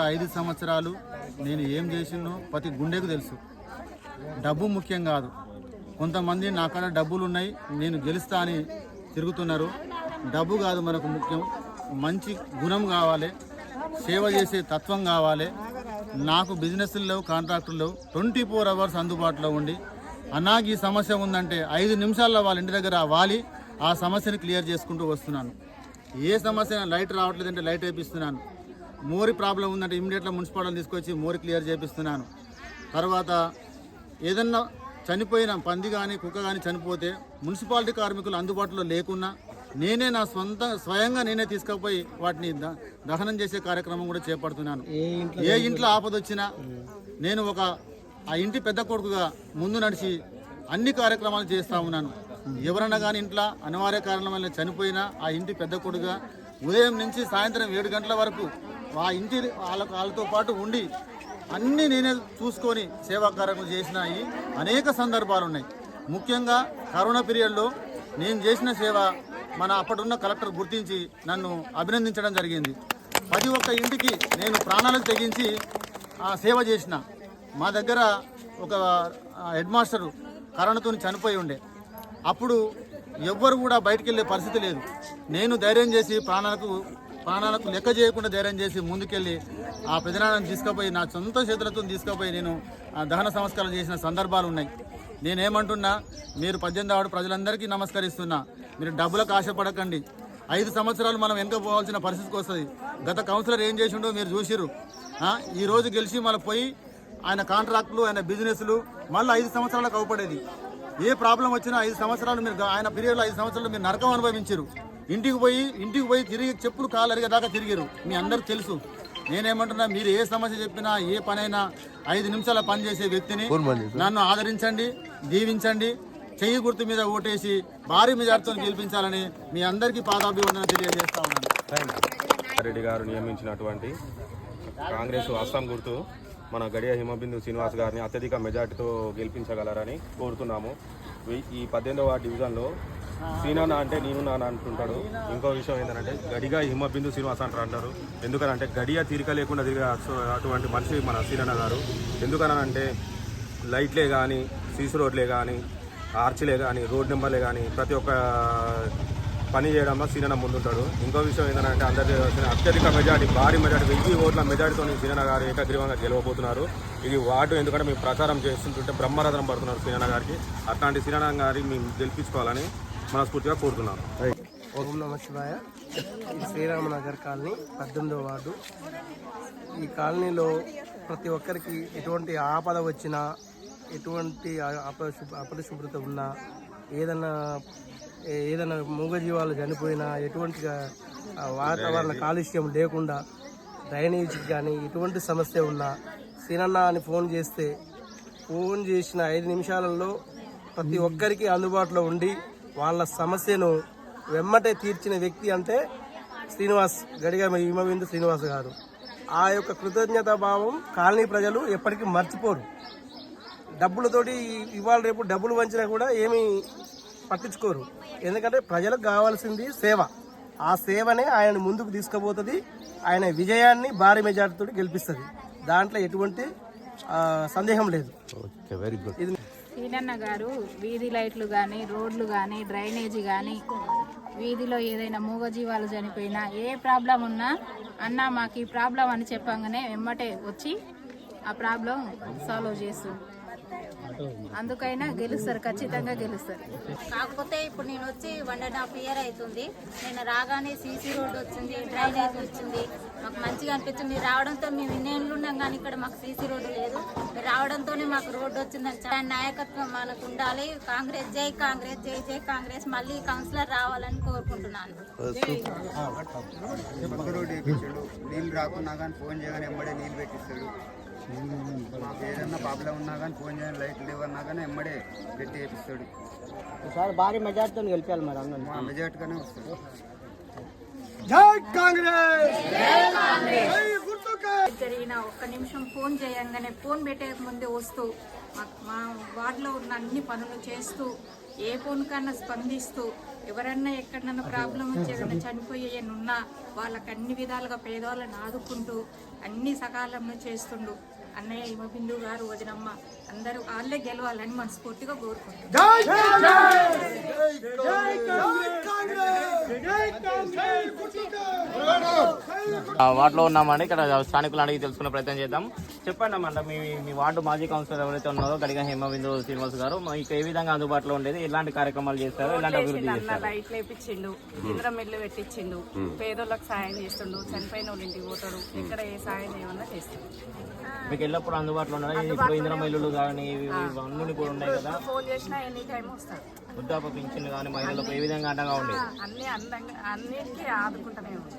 5 సంవత్సరాలు నేను ఏం చేసినో ప్రతి గుండెకు తెలుసు. డబ్బు ముఖ్యం కాదు. కొంతమంది నా కాడ డబ్బులు ఉన్నాయి, నేను గెలుస్తా అని తిరుగుతున్నారు. డబ్బు కాదు మనకు ముఖ్యం. మంచి గుణం కావాలి, సేవ చేసే తత్వం కావాలి. నాకు బిజినెస్లో కాంట్రాక్టుల్లో 24 అవర్స్ అందుబాటులో ఉండి, అన్నాకి ఈ సమస్య ఉందంటే 5 నిమిషాల్లో వాళ్ళ ఇంటి దగ్గర వాలి ఆ సమస్యని క్లియర్ చేసుకుంటూ వస్తున్నాను. ఏ సమస్య, లైట్ రావట్లేదంటే లైట్ వేపిస్తున్నాను. మోరి ప్రాబ్లం ఉందంటే ఇమ్మీడియట్గా మున్సిపాలిటీ తీసుకొచ్చి మోరి క్లియర్ చేపిస్తున్నాను. తర్వాత ఏదన్నా చనిపోయిన పంది కానీ కుక్క కానీ చనిపోతే మున్సిపాలిటీ కార్మికులు అందుబాటులో లేకున్నా నేనే నా స్వయంగా నేనే తీసుకుపోయి వాటిని దహనం చేసే కార్యక్రమం కూడా చేపడుతున్నాను. ఏ ఇంట్లో ఆపదొచ్చినా నేను ఆ ఇంటి పెద్ద కొడుకుగా ముందు నడిచి అన్ని కార్యక్రమాలు చేస్తూ ఉన్నాను. ఎవరన్నా కానీ ఇంట్లో అనివార్య కారణం వల్ల చనిపోయినా ఆ ఇంటి పెద్ద కొడుకుగా ఉదయం నుంచి సాయంత్రం 7 గంటల వరకు ఆ ఇంటి వాళ్ళతో పాటు ఉండి అన్నీ నేనే చూసుకొని సేవా కార్యక్రమాలు చేసిన అనేక సందర్భాలు ఉన్నాయి. ముఖ్యంగా కరోనా పీరియడ్లో నేను చేసిన సేవ మన అప్పటిన్న కలెక్టర్ గుర్తించి నన్ను అభినందించడం జరిగింది. 11 ఇంటికి నేను ప్రాణాలకు తెగించి ఆ సేవ చేసిన. మా దగ్గర ఒక హెడ్ మాస్టరు కరోనాతో చనిపోయి ఉండే. అప్పుడు ఎవ్వరు కూడా బయటికి వెళ్ళే పరిస్థితి లేదు. నేను ధైర్యం చేసి ప్రాణాలకు లెక్క చేయకుండా ధైర్యం చేసి ముందుకెళ్ళి ఆ పెదనాన్నని తీసుకుపోయి నా సొంత చేతులతో తీసుకుపోయి నేను దహన సంస్కారం చేసిన సందర్భాలు ఉన్నాయి. నేనేమంటున్నా, మీరు 18వ వార్డు ప్రజలందరికీ నమస్కరిస్తున్నా. మీరు డబ్బులకు ఆశపడకండి. 5 సంవత్సరాలు మనం వెనక పోవాల్సిన పరిస్థితికి వస్తుంది. గత కౌన్సిలర్ ఏం చేసిండో మీరు చూసిర్రు. ఈరోజు గెలిచి మళ్ళీ పోయి ఆయన కాంట్రాక్టులు, ఆయన బిజినెస్లు మళ్ళీ 5 సంవత్సరాలకు అవపడేది. ఏ ప్రాబ్లం వచ్చినా 5 సంవత్సరాలు మీరు ఆయన పీరియడ్లో 5 సంవత్సరాలు మీరు నరకం అనుభవించారు. ఇంటికి పోయి తిరిగి చెప్పులు కాలు అరిగేదాకా తిరిగారు. మీ అందరికి తెలుసు. నేనేమంటున్నా, మీరు ఏ సమస్య చెప్పినా ఏ పనైనా 5 నిమిషాల పని చేసే వ్యక్తిని. నన్ను ఆదరించండి, దీవించండి, చెయ్యి గుర్తు మీద ఓటేసి భారీ మెజార్టీతో గెలిపించాలని మీ అందరికీ పాదాభివందన తెలియజేస్తా ఉన్నాను. రెడ్డి గారు నియమించినటువంటి కాంగ్రెస్ అస్సాం గుర్తు మన గడియ హిమబిందు శ్రీనివాస్ గారిని అత్యధిక మెజార్టీతో గెలిపించగలరని కోరుతున్నాము. ఈ 18వ వార్డు డివిజన్లో సీనాన్న అంటే నేను నాన్న అంటుంటాడు. ఇంకో విషయం ఏంటంటే గడిగా హిమబిందు శ్రీనివాస్ అంటారు. ఎందుకనంటే గడియ తీరిక లేకుండా తిరిగే అటువంటి మనిషి మన సీనన్న గారు. ఎందుకనంటే లైట్లే కానీ, సీసీ రోడ్లే కానీ, ఆర్చిలే కానీ, రోడ్ నెంబర్లే కానీ ప్రతి ఒక్క పని చేయడంలో సీనన్న ముందుంటాడు. ఇంకో విషయం ఏంటంటే అందరికీ అత్యధిక మెజార్టీ, భారీ మెజార్టీ 1000 ఓట్ల మెజార్టీతో సీనన్న గారు ఏకగ్రీవంగా గెలవబోతున్నారు. ఇది వార్డు ఎందుకంటే మేము ప్రచారం చేస్తుంటే బ్రహ్మరథనం పడుతున్నారు సీనన్న గారికి. అట్లాంటి సీనన్న గారి మేము గెలిపించుకోవాలని మనస్ఫూర్తిగా కోరుతున్నాను. ఓం నమః శివాయ. శ్రీరామనగర్ కాలనీ 18వ వార్డు. ఈ కాలనీలో ప్రతి ఒక్కరికి ఎటువంటి ఆపద వచ్చినా, ఎటువంటి అపరిశుభ్రత ఉన్నా, ఏదైనా మూగజీవాలు చనిపోయినా, ఎటువంటి వాతావరణ కాలుష్యం లేకుండా, డ్రైనేజీకి కానీ ఎటువంటి సమస్య ఉన్నా సీనన్న అని ఫోన్ చేసిన 5 నిమిషాలలో ప్రతి ఒక్కరికి అందుబాటులో ఉండి వాళ్ళ సమస్యను వెమ్మటే తీర్చిన వ్యక్తి అంటే శ్రీనివాస్, గడిగా హిమబిందు శ్రీనివాస్ గారు. ఆ యొక్క కృతజ్ఞతా భావం కాలనీ ప్రజలు ఎప్పటికీ మర్చిపోరు. డబ్బులతోటి ఇవాళ రేపు డబ్బులు వంచినా కూడా ఏమీ పట్టించుకోరు. ఎందుకంటే ప్రజలకు కావాల్సింది సేవ. ఆ సేవనే ఆయన ముందుకు తీసుకుపోతుంది. ఆయన విజయాన్ని భారీ మెజార్టీతో గెలిపిస్తుంది. దాంట్లో ఎటువంటి సందేహం లేదు. Very good. సీనన్న గారు వీధి లైట్లు కానీ, రోడ్లు కానీ, డ్రైనేజీ కానీ, వీధిలో ఏదైనా మూగజీవాలు చనిపోయినా, ఏ ప్రాబ్లం ఉన్నా అన్న మాకు ఈ ప్రాబ్లం అని చెప్పగానే వెమ్మటే వచ్చి ఆ ప్రాబ్లం సాల్వ్ చేస్తుంది. అందుకైనా గెలుస్తారు, ఖచ్చితంగా గెలుస్తారు. కాకపోతే ఇప్పుడు నేను వచ్చి 1.5 year అవుతుంది. నేను రాగానే సీసీ రోడ్ వచ్చింది, డ్రైనేజ్ వచ్చింది, మాకు మంచిగా అనిపించింది. మీరు రావడంతో మేము ఇన్నేళ్ళు ఉన్నాం కానీ ఇక్కడ మాకు సీసీ రోడ్డు లేదు. మీరు రావడంతోనే మాకు రోడ్డు వచ్చిందని చాలా నాయకత్వం మనకు ఉండాలి. కాంగ్రెస్ జై కాంగ్రెస్, జై జై కాంగ్రెస్. మళ్ళీ కౌన్సిలర్ రావాలని కోరుకుంటున్నాను. నీళ్ళు రాకున్నా కానీ ఫోన్ చేయగానే ఎమ్మడే నీళ్ళు పెట్టిస్తాడు. మాకు ఏదన్నా ప్రాబ్లం ఉన్నా కానీ ఫోన్ చేయని, లైట్లు ఇవ్వన్నా కానీ ఎమ్మడే పెట్టి వేపిస్తాడు. ఈసారి భారీ మెజార్టీతో గెలిపాలి మరి అందరూ. మా మెజార్టీగానే వస్తాడు. జరిగిన 1 నిమిషం ఫోన్ చేయంగానే ఫోన్ పెట్టే ముందే వస్తూ మా వార్డులో ఉన్న అన్ని పనులు చేస్తూ, ఏ ఫోన్ కన్నా స్పందిస్తూ, ఎవరన్నా ఎక్కడన్నా ప్రాబ్లం వచ్చి ఏదైనా చనిపోయేయనున్నా వాళ్ళకి అన్ని విధాలుగా పేదవాళ్ళని ఆదుకుంటూ అన్ని సకాలంలో చేస్తుండు. అన్నయ్య హిమబిందు గారు, వదినమ్మ అందరూ వాళ్ళే గెలవాలని మనస్ఫూర్తిగా వార్డులో ఉన్నామండి. ఇక్కడ స్థానికులు అడిగి తెలుసుకునే ప్రయత్నం చేద్దాం. చెప్పండి అమ్మ, మీ వార్డు మాజీ కౌన్సిలర్ ఎవరైతే ఉన్నారో గడిగా హిమబిందు శ్రీనివాస్ గారు, మీకు ఏ విధంగా అందుబాటులో ఉండేది, ఎలాంటి కార్యక్రమాలు చేస్తారు, ఎలాంటి అభివృద్ధి చేస్తారు? లైట్లు వేపించిండు, ఇంద్రం ఇల్లు పెట్టించిండు, పేదోళ్ళకి సాయం చేస్తుండు, చనిపోయిన వాళ్ళ ఇంటికి పోతాడు, ఎక్కడ ఏ సాయం ఏమన్నా చేస్తాడు. మీకు ఎల్లప్పుడు అందుబాటులో ఉన్నాయి. ఇప్పుడు ఇంద్రం ఇల్లులు కానీ అన్ని కూడా ఉన్నాయి కదా, ఫోన్ చేసినా ఎనీ టైం వస్తాడు. వృద్ధాప్య పింఛన్లు కానీ మహిళలకు ఏ విధంగా అండగా ఉండేది? అన్నిటికీ ఆదుకుంటూనే ఉంది.